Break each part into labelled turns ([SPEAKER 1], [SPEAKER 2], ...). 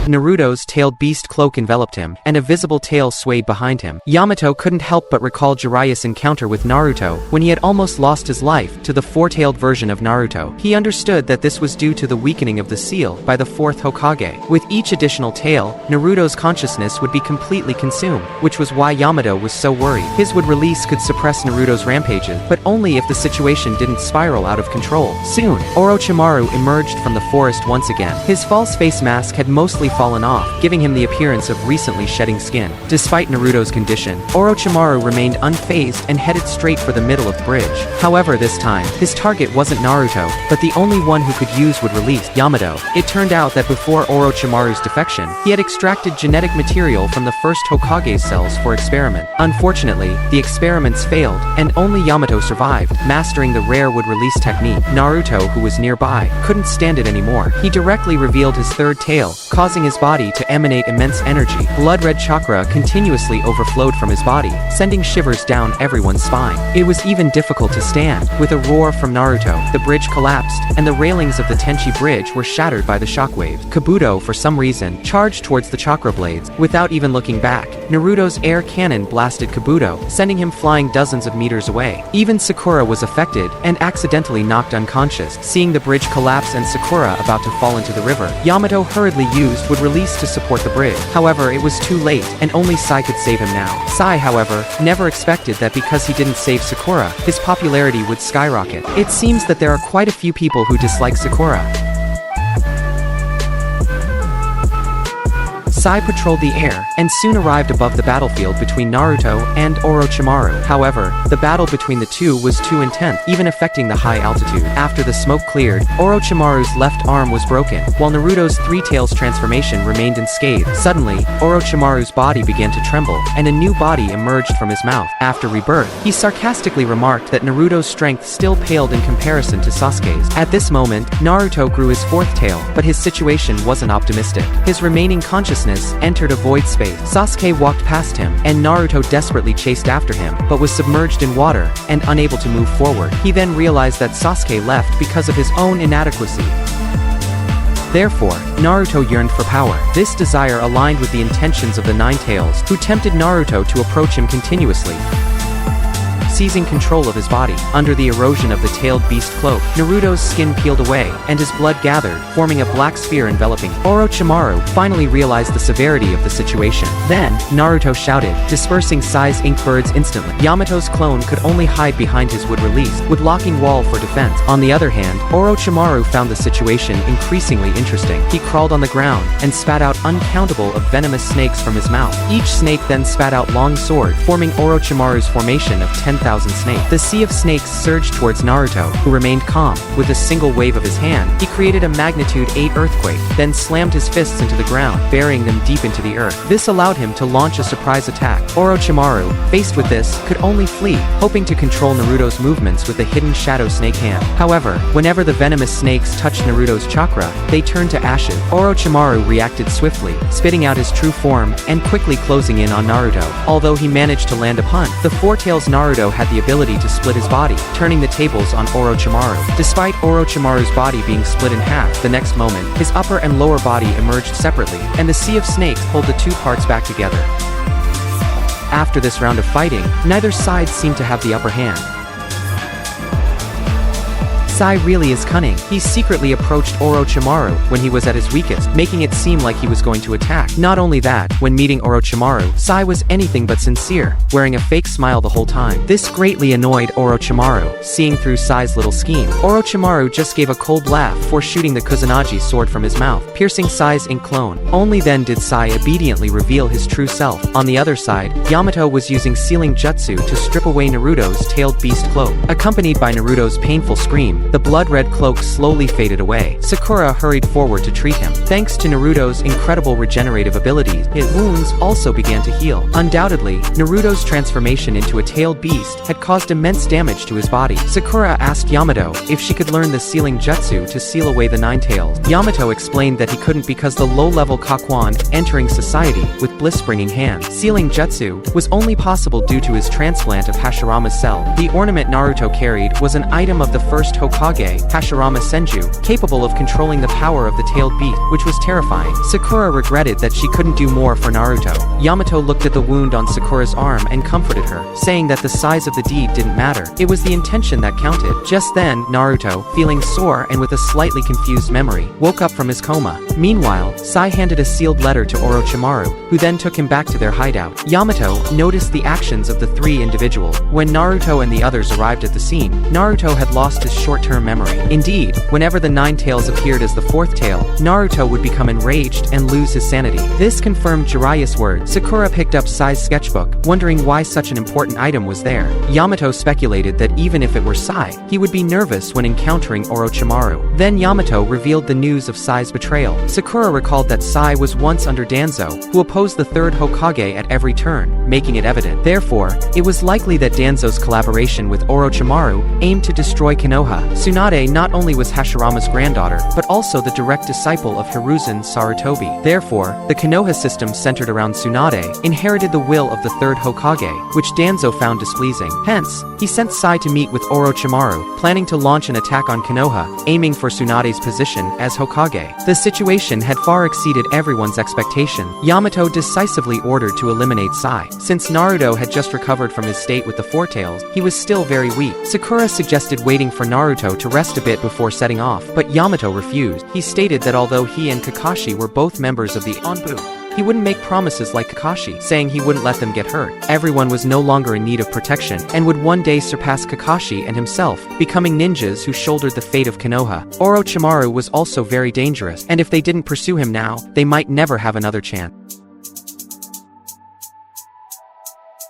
[SPEAKER 1] Naruto's tailed beast cloak enveloped him, and a visible tail swayed behind him. Yamato couldn't help but recall Jiraiya's encounter with Naruto when he had almost lost his life to the four-tailed version of Naruto. He understood that this was due to the weakening of the seal by the fourth Hokage. With each additional tail, Naruto's consciousness would be completely consumed, which was why Yamato was so worried. His release could suppress Naruto's rampages, but only if the situation didn't spiral out of control. Soon, Orochimaru emerged from the forest once again. His false face mask had mostly fallen off, giving him the appearance of recently shedding skin. Despite Naruto's condition, Orochimaru remained unfazed and headed straight for the middle of the bridge. However, this time, his target wasn't Naruto, but the only one who could use release, Yamato. It turned out that before Orochimaru's defection, he had extracted genetic material from the first Hokage's cells for experiment. Unfortunately, the experiments failed, and only Yamato survived, mastering the rare release technique. Naruto, who was nearby, couldn't stand it anymore. He directly revealed his third tail, causing his body to emanate immense energy. Blood-red chakra continuously overflowed from his body, sending shivers down everyone's spine. It was even difficult to stand. With a roar from Naruto, the bridge collapsed, and the railings of the Tenchi Bridge were shattered by the shockwaves. Kabuto, for some reason, charged towards the chakra blades. Without even looking back, Naruto's air cannon blasted Kabuto, sending him flying dozens of meters away. Even Sakura was affected, and accidentally knocked unconscious. Seeing the bridge collapse and Sakura about to fall into the river, Yamato hurriedly used release to support the bridge. However, it was too late, and only Sai could save him now. Sai, however, never expected that because he didn't save Sakura, his popularity would skyrocket. It seems that there are quite a few people who dislike Sakura. Sai patrolled the air, and soon arrived above the battlefield between Naruto and Orochimaru. However, the battle between the two was too intense, even affecting the high altitude. After the smoke cleared, Orochimaru's left arm was broken, while Naruto's three tails transformation remained unscathed. Suddenly, Orochimaru's body began to tremble, and a new body emerged from his mouth. After rebirth, he sarcastically remarked that Naruto's strength still paled in comparison to Sasuke's. At this moment, Naruto grew his fourth tail, but his situation wasn't optimistic. His remaining consciousness entered a void space. Sasuke walked past him, and Naruto desperately chased after him, but was submerged in water, and unable to move forward. He then realized that Sasuke left because of his own inadequacy. Therefore, Naruto yearned for power. This desire aligned with the intentions of the Nine Tails, who tempted Naruto to approach him continuously, seizing control of his body. Under the erosion of the tailed beast cloak, Naruto's skin peeled away, and his blood gathered, forming a black sphere enveloping him. Orochimaru finally realized the severity of the situation. Then, Naruto shouted, dispersing Sai's ink birds instantly. Yamato's clone could only hide behind his release, with locking wall for defense. On the other hand, Orochimaru found the situation increasingly interesting. He crawled on the ground, and spat out uncountable of venomous snakes from his mouth. Each snake then spat out long sword, forming Orochimaru's formation of 10,000 snakes. The sea of snakes surged towards Naruto, who remained calm. With a single wave of his hand, he created a magnitude 8 earthquake, then slammed his fists into the ground, burying them deep into the earth. This allowed him to launch a surprise attack. Orochimaru, faced with this, could only flee, hoping to control Naruto's movements with a hidden shadow snake hand. However, whenever the venomous snakes touched Naruto's chakra, they turned to ashes. Orochimaru reacted swiftly, spitting out his true form, and quickly closing in on Naruto. Although he managed to land a punch, the Four Tails Naruto had the ability to split his body, turning the tables on Orochimaru. Despite Orochimaru's body being split in half, the next moment, his upper and lower body emerged separately, and the sea of snakes pulled the two parts back together. After this round of fighting, neither side seemed to have the upper hand. Sai really is cunning. He secretly approached Orochimaru when he was at his weakest, making it seem like he was going to attack. Not only that, when meeting Orochimaru, Sai was anything but sincere, wearing a fake smile the whole time. This greatly annoyed Orochimaru. Seeing through Sai's little scheme, Orochimaru just gave a cold laugh before shooting the Kusanagi sword from his mouth, piercing Sai's ink clone. Only then did Sai obediently reveal his true self. On the other side, Yamato was using sealing jutsu to strip away Naruto's tailed beast cloak. Accompanied by Naruto's painful scream, the blood-red cloak slowly faded away. Sakura hurried forward to treat him. Thanks to Naruto's incredible regenerative abilities, his wounds also began to heal. Undoubtedly, Naruto's transformation into a tailed beast had caused immense damage to his body. Sakura asked Yamato if she could learn the sealing jutsu to seal away the Nine Tails. Yamato explained that he couldn't because the low-level Kakuan entering society with bliss-bringing hands. Sealing jutsu was only possible due to his transplant of Hashirama's cell. The ornament Naruto carried was an item of the first Hokage Hokage, Hashirama Senju, capable of controlling the power of the tailed beast, which was terrifying. Sakura regretted that she couldn't do more for Naruto. Yamato looked at the wound on Sakura's arm and comforted her, saying that the size of the deed didn't matter. It was the intention that counted. Just then, Naruto, feeling sore and with a slightly confused memory, woke up from his coma. Meanwhile, Sai handed a sealed letter to Orochimaru, who then took him back to their hideout. Yamato noticed the actions of the three individuals. When Naruto and the others arrived at the scene, Naruto had lost his short-term memory. Indeed, whenever the Nine Tails appeared as the fourth tail, Naruto would become enraged and lose his sanity. This confirmed Jiraiya's words. Sakura picked up Sai's sketchbook, wondering why such an important item was there. Yamato speculated that even if it were Sai, he would be nervous when encountering Orochimaru. Then Yamato revealed the news of Sai's betrayal. Sakura recalled that Sai was once under Danzo, who opposed the third Hokage at every turn, making it evident. Therefore, it was likely that Danzo's collaboration with Orochimaru aimed to destroy Konoha. Tsunade not only was Hashirama's granddaughter, but also the direct disciple of Hiruzen Sarutobi. Therefore, the Konoha system centered around Tsunade inherited the will of the third Hokage, which Danzo found displeasing. Hence, he sent Sai to meet with Orochimaru, planning to launch an attack on Konoha, aiming for Tsunade's position as Hokage. The situation had far exceeded everyone's expectation. Yamato decisively ordered to eliminate Sai. Since Naruto had just recovered from his state with the Four Tails, he was still very weak. Sakura suggested waiting for Naruto to rest a bit before setting off, but Yamato refused. He stated that although he and Kakashi were both members of the Onbu, he wouldn't make promises like Kakashi, saying he wouldn't let them get hurt. Everyone was no longer in need of protection, and would one day surpass Kakashi and himself, becoming ninjas who shouldered the fate of Konoha. Orochimaru was also very dangerous, and if they didn't pursue him now, they might never have another chance.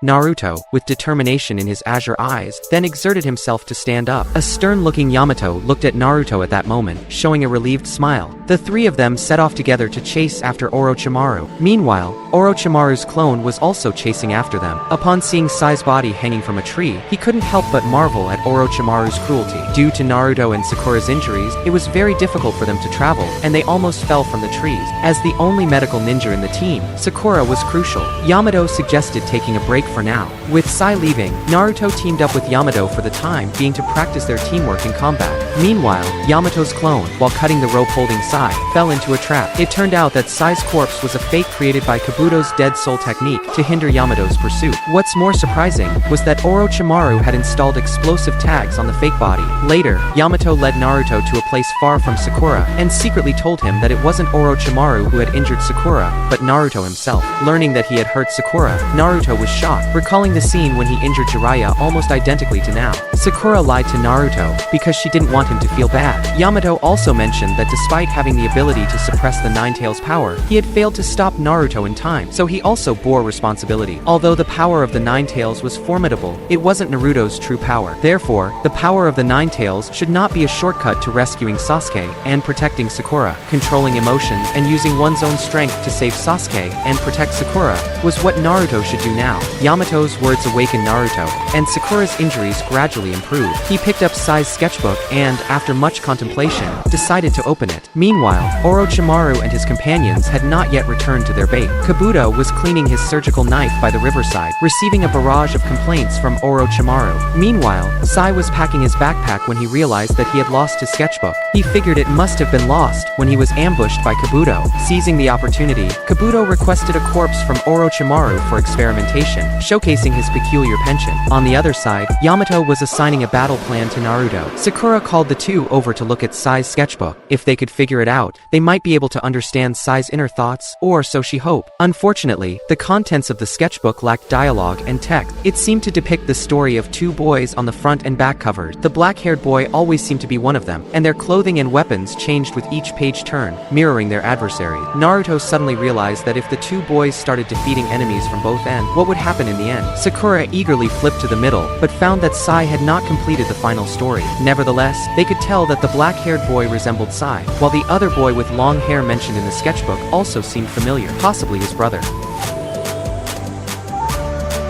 [SPEAKER 1] Naruto, with determination in his azure eyes, then exerted himself to stand up. A stern-looking Yamato looked at Naruto at that moment, showing a relieved smile. The three of them set off together to chase after Orochimaru. Meanwhile, Orochimaru's clone was also chasing after them. Upon seeing Sai's body hanging from a tree, he couldn't help but marvel at Orochimaru's cruelty. Due to Naruto and Sakura's injuries, it was very difficult for them to travel, and they almost fell from the trees. As the only medical ninja in the team, Sakura was crucial. Yamato suggested taking a break for now. With Sai leaving, Naruto teamed up with Yamato for the time being to practice their teamwork in combat. Meanwhile, Yamato's clone, while cutting the rope holding Sai, fell into a trap. It turned out that Sai's corpse was a fake created by Kabuto's dead soul technique to hinder Yamato's pursuit. What's more surprising was that Orochimaru had installed explosive tags on the fake body. Later, Yamato led Naruto to a place far from Sakura, and secretly told him that it wasn't Orochimaru who had injured Sakura, but Naruto himself. Learning that he had hurt Sakura, Naruto was shocked, recalling the scene when he injured Jiraiya almost identically to now. Sakura lied to Naruto, because she didn't want him to feel bad. Yamato also mentioned that despite having the ability to suppress the Nine Tails' power, he had failed to stop Naruto in time, so he also bore responsibility. Although the power of the Nine Tails was formidable, it wasn't Naruto's true power. Therefore, the power of the Nine Tails should not be a shortcut to rescuing Sasuke and protecting Sakura. Controlling emotions and using one's own strength to save Sasuke and protect Sakura was what Naruto should do now. Yamato's words awakened Naruto, and Sakura's injuries gradually improved. He picked up Sai's sketchbook and, after much contemplation, decided to open it. Meanwhile, Orochimaru and his companions had not yet returned to their bait. Kabuto was cleaning his surgical knife by the riverside, receiving a barrage of complaints from Orochimaru. Meanwhile, Sai was packing his backpack when he realized that he had lost his sketchbook. He figured it must have been lost when he was ambushed by Kabuto. Seizing the opportunity, Kabuto requested a corpse from Orochimaru for experimentation, showcasing his peculiar penchant. On the other side, Yamato was assigning a battle plan to Naruto. Sakura called the two over to look at Sai's sketchbook. If they could figure it out, they might be able to understand Sai's inner thoughts, or so she hoped. Unfortunately, the contents of the sketchbook lacked dialogue and text. It seemed to depict the story of two boys on the front and back covers. The black-haired boy always seemed to be one of them, and their clothing and weapons changed with each page turn, mirroring their adversary. Naruto suddenly realized that if the two boys started defeating enemies from both ends, what would happen in the end? Sakura eagerly flipped to the middle, but found that Sai had not completed the final story. Nevertheless, they could tell that the black-haired boy resembled Sai, while the other boy with long hair mentioned in the sketchbook also seemed familiar, possibly his brother.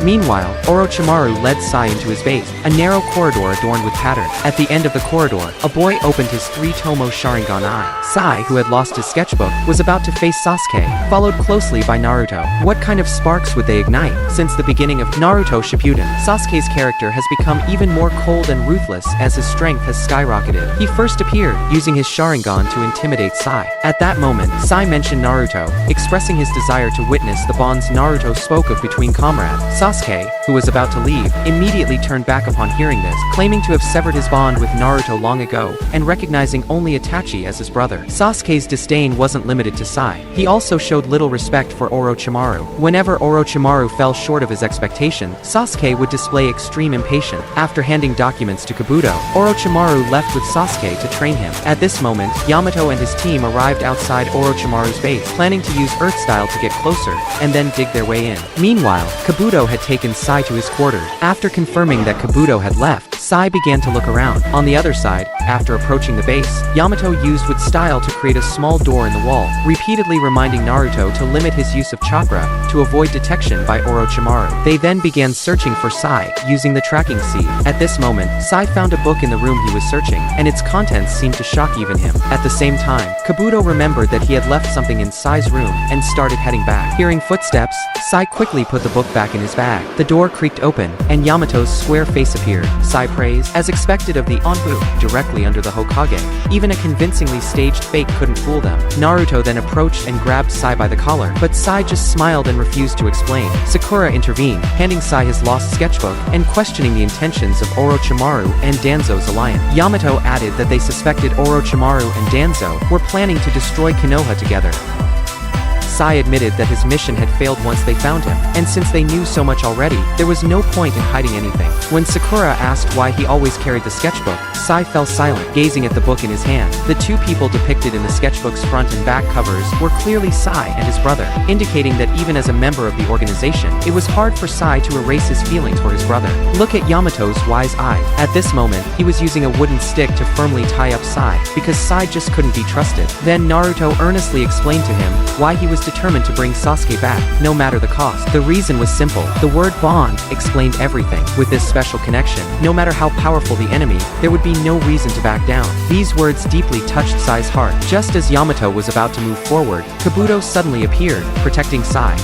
[SPEAKER 1] Meanwhile, Orochimaru led Sai into his base, a narrow corridor adorned with patterns. At the end of the corridor, a boy opened his 3-tomo Sharingan eye. Sai, who had lost his sketchbook, was about to face Sasuke, followed closely by Naruto. What kind of sparks would they ignite? Since the beginning of Naruto Shippuden, Sasuke's character has become even more cold and ruthless as his strength has skyrocketed. He first appeared, using his Sharingan to intimidate Sai. At that moment, Sai mentioned Naruto, expressing his desire to witness the bonds Naruto spoke of between comrades. Sasuke, who was about to leave, immediately turned back upon hearing this, claiming to have severed his bond with Naruto long ago, and recognizing only Itachi as his brother. Sasuke's disdain wasn't limited to Sai. He also showed little respect for Orochimaru. Whenever Orochimaru fell short of his expectation, Sasuke would display extreme impatience. After handing documents to Kabuto, Orochimaru left with Sasuke to train him. At this moment, Yamato and his team arrived outside Orochimaru's base, planning to use Earth Style to get closer, and then dig their way in. Meanwhile, Kabuto had taken Sai to his quarters. After confirming that Kabuto had left, Sai began to look around. On the other side, after approaching the base, Yamato used with style to create a small door in the wall, repeatedly reminding Naruto to limit his use of chakra to avoid detection by Orochimaru. They then began searching for Sai, using the tracking seed. At this moment, Sai found a book in the room he was searching, and its contents seemed to shock even him. At the same time, Kabuto remembered that he had left something in Sai's room, and started heading back. Hearing footsteps, Sai quickly put the book back in his bag. The door creaked open, and Yamato's square face appeared. Sai praised, as expected of the Anbu, directly under the Hokage. Even a convincingly staged fake couldn't fool them. Naruto then approached and grabbed Sai by the collar, but Sai just smiled and refused to explain. Sakura intervened, handing Sai his lost sketchbook, and questioning the intentions of Orochimaru and Danzo's alliance. Yamato added that they suspected Orochimaru and Danzo were planning to destroy Konoha together. Sai admitted that his mission had failed once they found him, and since they knew so much already, there was no point in hiding anything. When Sakura asked why he always carried the sketchbook, Sai fell silent, gazing at the book in his hand. The two people depicted in the sketchbook's front and back covers were clearly Sai and his brother, indicating that even as a member of the organization, it was hard for Sai to erase his feelings for his brother. Look at Yamato's wise eye. At this moment, he was using a wooden stick to firmly tie up Sai, because Sai just couldn't be trusted. Then Naruto earnestly explained to him why he was determined to bring Sasuke back, no matter the cost. The reason was simple. The word bond explained everything. With this special connection, no matter how powerful the enemy, there would be no reason to back down. These words deeply touched Sai's heart. Just as Yamato was about to move forward, Kabuto suddenly appeared, protecting Sai.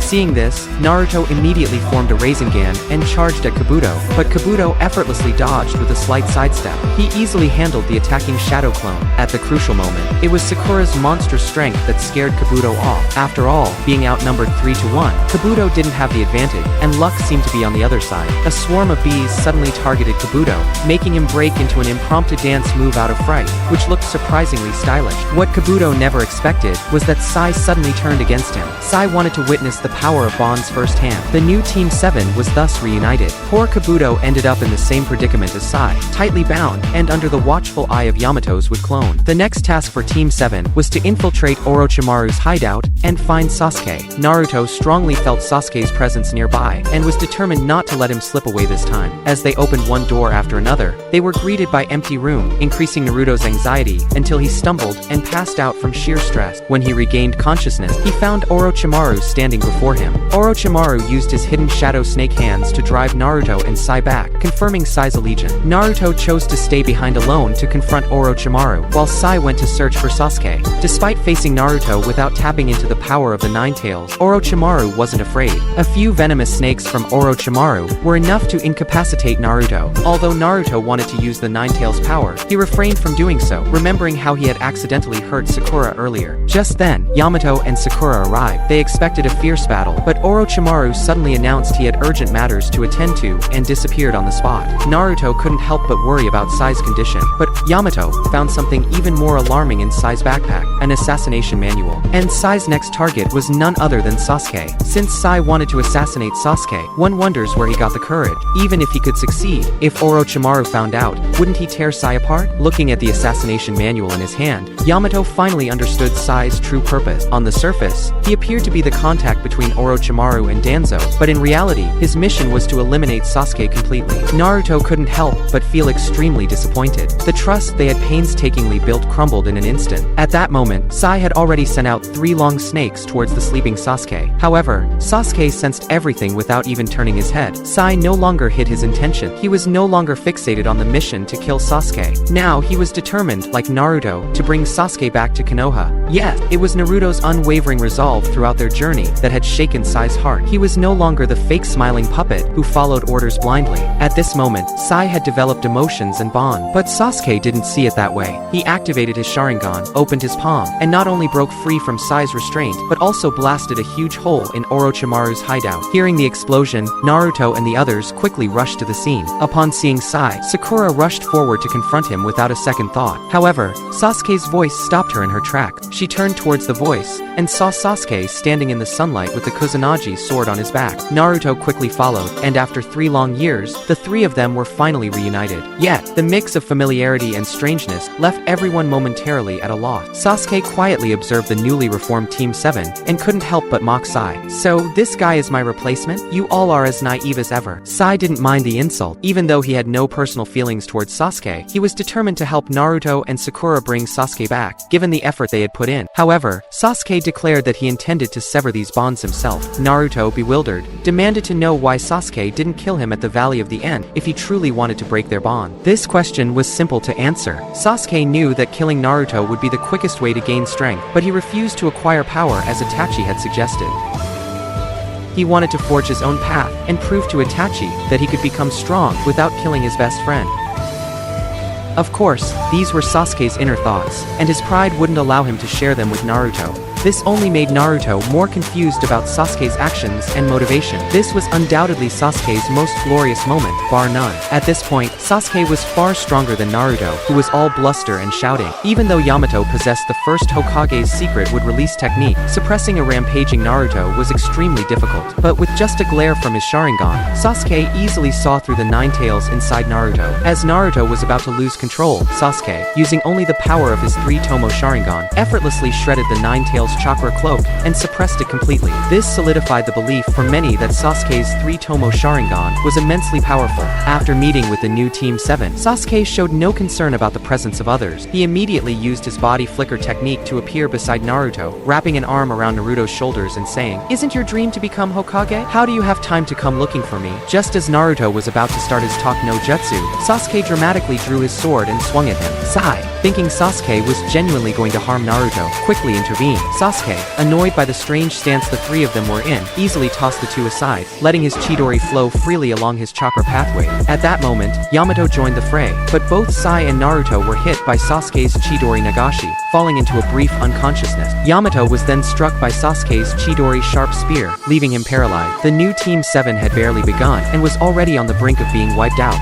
[SPEAKER 1] Seeing this, Naruto immediately formed a Rasengan and charged at Kabuto, but Kabuto effortlessly dodged with a slight sidestep. He easily handled the attacking Shadow Clone. At the crucial moment, it was Sakura's monstrous strength that scared Kabuto off. After all, being outnumbered 3-1, Kabuto didn't have the advantage, and luck seemed to be on the other side. A swarm of bees suddenly targeted Kabuto, making him break into an impromptu dance move out of fright, which looked surprisingly stylish. What Kabuto never expected was that Sai suddenly turned against him. Sai wanted to witness the power of bonds firsthand. The new Team 7 was thus reunited. Poor Kabuto ended up in the same predicament as Sai, tightly bound, and under the watchful eye of Yamato's would clone. The next task for Team 7 was to infiltrate Orochimaru's hideout and find Sasuke. Naruto strongly felt Sasuke's presence nearby, and was determined not to let him slip away this time. As they opened one door after another, they were greeted by empty room, increasing Naruto's anxiety until he stumbled and passed out from sheer stress. When he regained consciousness, he found Orochimaru standing before him. Orochimaru used his hidden shadow snake hands to drive Naruto and Sai back, confirming Sai's allegiance. Naruto chose to stay behind alone to confront Orochimaru, while Sai went to search for Sasuke. Despite facing Naruto without tapping into the power of the Nine Tails, Orochimaru wasn't afraid. A few venomous snakes from Orochimaru were enough to incapacitate Naruto. Although Naruto wanted to use the Nine Tails' power, he refrained from doing so, remembering how he had accidentally hurt Sakura earlier. Just then, Yamato and Sakura arrived. They expected a fierce battle, but Orochimaru suddenly announced he had urgent matters to attend to and disappeared on the spot. Naruto couldn't help but worry about Sai's condition, but Yamato found something even more alarming in Sai's backpack, an assassination manual. And Sai's next target was none other than Sasuke. Since Sai wanted to assassinate Sasuke, one wonders where he got the courage. Even if he could succeed, if Orochimaru found out, wouldn't he tear Sai apart? Looking at the assassination manual in his hand, Yamato finally understood Sai's true purpose. On the surface, he appeared to be the contact between Orochimaru Orochimaru and Danzo, but in reality, his mission was to eliminate Sasuke completely. Naruto couldn't help but feel extremely disappointed. The trust they had painstakingly built crumbled in an instant. At that moment, Sai had already sent out 3 long snakes towards the sleeping Sasuke. However, Sasuke sensed everything without even turning his head. Sai no longer hid his intention. He was no longer fixated on the mission to kill Sasuke. Now he was determined, like Naruto, to bring Sasuke back to Konoha. Yet, it was Naruto's unwavering resolve throughout their journey that had shaken Sai's heart. He was no longer the fake smiling puppet who followed orders blindly. At this moment, Sai had developed emotions and bond. But Sasuke didn't see it that way. He activated his Sharingan, opened his palm, and not only broke free from Sai's restraint, but also blasted a huge hole in Orochimaru's hideout. Hearing the explosion, Naruto and the others quickly rushed to the scene. Upon seeing Sai, Sakura rushed forward to confront him without a second thought. However, Sasuke's voice stopped her in her track. She turned towards the voice, and saw Sasuke standing in the sunlight with the Kusanagi sword on his back. Naruto quickly followed, and after 3 long years, the 3 of them were finally reunited. Yet, the mix of familiarity and strangeness left everyone momentarily at a loss. Sasuke quietly observed the newly reformed Team 7, and couldn't help but mock Sai. "So, this guy is my replacement? You all are as naive as ever." Sai didn't mind the insult. Even though he had no personal feelings towards Sasuke, he was determined to help Naruto and Sakura bring Sasuke back, given the effort they had put in. However, Sasuke declared that he intended to sever these bonds himself. Naruto, bewildered, demanded to know why Sasuke didn't kill him at the Valley of the End if he truly wanted to break their bond. This question was simple to answer. Sasuke knew that killing Naruto would be the quickest way to gain strength, but he refused to acquire power as Itachi had suggested. He wanted to forge his own path and prove to Itachi that he could become strong without killing his best friend. Of course, these were Sasuke's inner thoughts, and his pride wouldn't allow him to share them with Naruto. This only made Naruto more confused about Sasuke's actions and motivation. This was undoubtedly Sasuke's most glorious moment, bar none. At this point, Sasuke was far stronger than Naruto, who was all bluster and shouting. Even though Yamato possessed the first Hokage's secret would release technique, suppressing a rampaging Naruto was extremely difficult. But with just a glare from his Sharingan, Sasuke easily saw through the 9 tails inside Naruto. As Naruto was about to lose control, Sasuke, using only the power of his 3-tomo Sharingan, effortlessly shredded the 9 tails chakra cloak and suppressed it completely. This solidified the belief for many that Sasuke's 3-tomo Sharingan was immensely powerful. After meeting with the new Team 7, Sasuke showed no concern about the presence of others. He immediately used his body flicker technique to appear beside Naruto, wrapping an arm around Naruto's shoulders and saying, "Isn't your dream to become Hokage? How do you have time to come looking for me?" Just as Naruto was about to start his talk no jutsu, Sasuke dramatically drew his sword and swung at him. Sai, thinking Sasuke was genuinely going to harm Naruto, quickly intervened. Sasuke, annoyed by the strange stance the 3 of them were in, easily tossed the 2 aside, letting his Chidori flow freely along his chakra pathway. At that moment, Yamato joined the fray, but both Sai and Naruto were hit by Sasuke's Chidori Nagashi, falling into a brief unconsciousness. Yamato was then struck by Sasuke's Chidori sharp spear, leaving him paralyzed. The new Team 7 had barely begun, and was already on the brink of being wiped out.